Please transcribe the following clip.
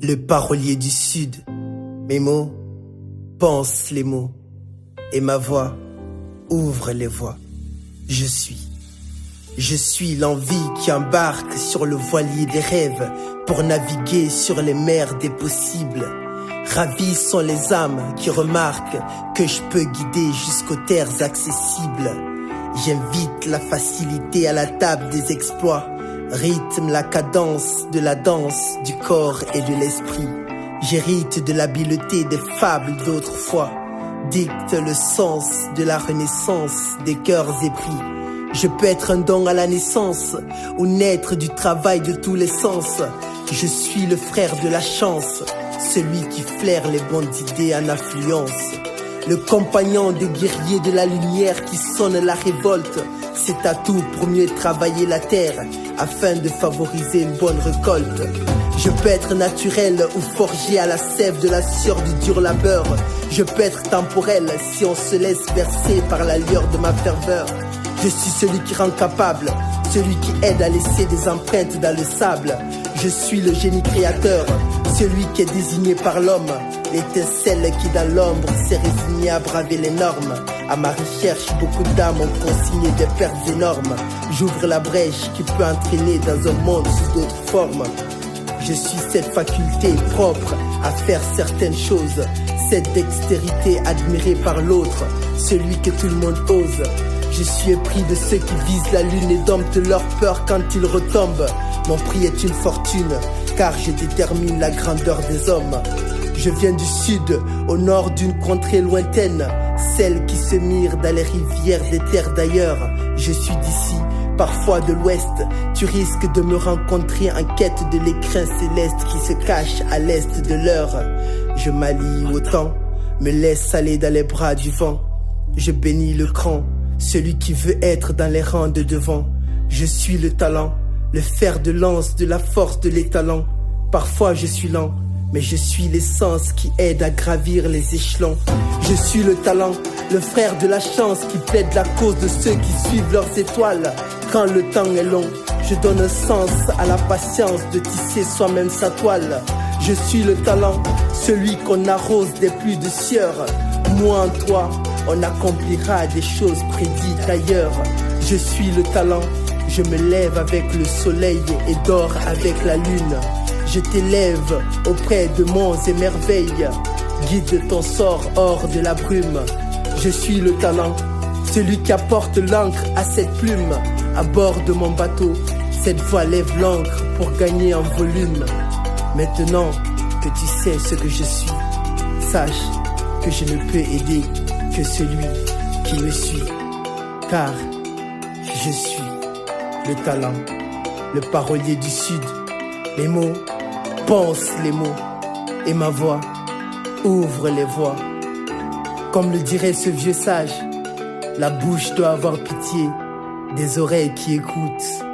Le parolier du Sud. Mes mots pensent les mots et ma voix ouvre les voies. Je suis l'envie qui embarque sur le voilier des rêves pour naviguer sur les mers des possibles. Ravis sont les âmes qui remarquent que je peux guider jusqu'aux terres accessibles. J'invite la facilité à la table des exploits, rythme la cadence de la danse du corps et de l'esprit. J'hérite de l'habileté des fables d'autrefois, dicte le sens de la renaissance des cœurs épris. Je peux être un don à la naissance ou naître du travail de tous les sens. Je suis le frère de la chance, celui qui flaire les bonnes idées en affluence. Le compagnon des guerriers de la lumière qui sonne la révolte. C'est à tout pour mieux travailler la terre afin de favoriser une bonne récolte. Je peux être naturel ou forgé à la sève de la sueur du dur labeur. Je peux être temporel si on se laisse bercer par la lueur de ma ferveur. Je suis celui qui rend capable, celui qui aide à laisser des empreintes dans le sable. Je suis le génie créateur, celui qui est désigné par l'homme, l'étincelle qui dans l'ombre s'est résigné à braver les normes. À ma recherche, beaucoup d'âmes ont consigné des pertes énormes. J'ouvre la brèche qui peut entraîner dans un monde sous d'autres formes. Je suis cette faculté propre à faire certaines choses, cette dextérité admirée par l'autre, celui que tout le monde ose. Je suis épris de ceux qui visent la lune et domptent leur peur quand ils retombent. Mon prix est une fortune, car je détermine la grandeur des hommes. Je viens du sud, au nord d'une contrée lointaine, celle qui se mire dans les rivières des terres d'ailleurs. Je suis d'ici, parfois de l'ouest, tu risques de me rencontrer en quête de l'écrin céleste qui se cache à l'est de l'heure. Je m'allie au temps, me laisse aller dans les bras du vent. Je bénis le cran, celui qui veut être dans les rangs de devant. Je suis le talent, le fer de lance de la force de l'étalon. Parfois je suis lent, mais je suis l'essence qui aide à gravir les échelons. Je suis le talent, le frère de la chance qui plaide la cause de ceux qui suivent leurs étoiles. Quand le temps est long, je donne un sens à la patience de tisser soi-même sa toile. Je suis le talent, celui qu'on arrose des pluies de sueur. Moi en toi, on accomplira des choses prédites ailleurs. Je suis le talent, je me lève avec le soleil et dors avec la lune. Je t'élève auprès de monts et merveilles, guide ton sort hors de la brume. Je suis le talent, celui qui apporte l'encre à cette plume. À bord de mon bateau, cette voix lève l'encre pour gagner en volume. Maintenant que tu sais ce que je suis, sache que je ne peux aider que celui qui me suit. Car je suis le talent, le parolier du Sud. Les mots pensent les mots et ma voix ouvre les voies. Comme le dirait ce vieux sage, la bouche doit avoir pitié des oreilles qui écoutent.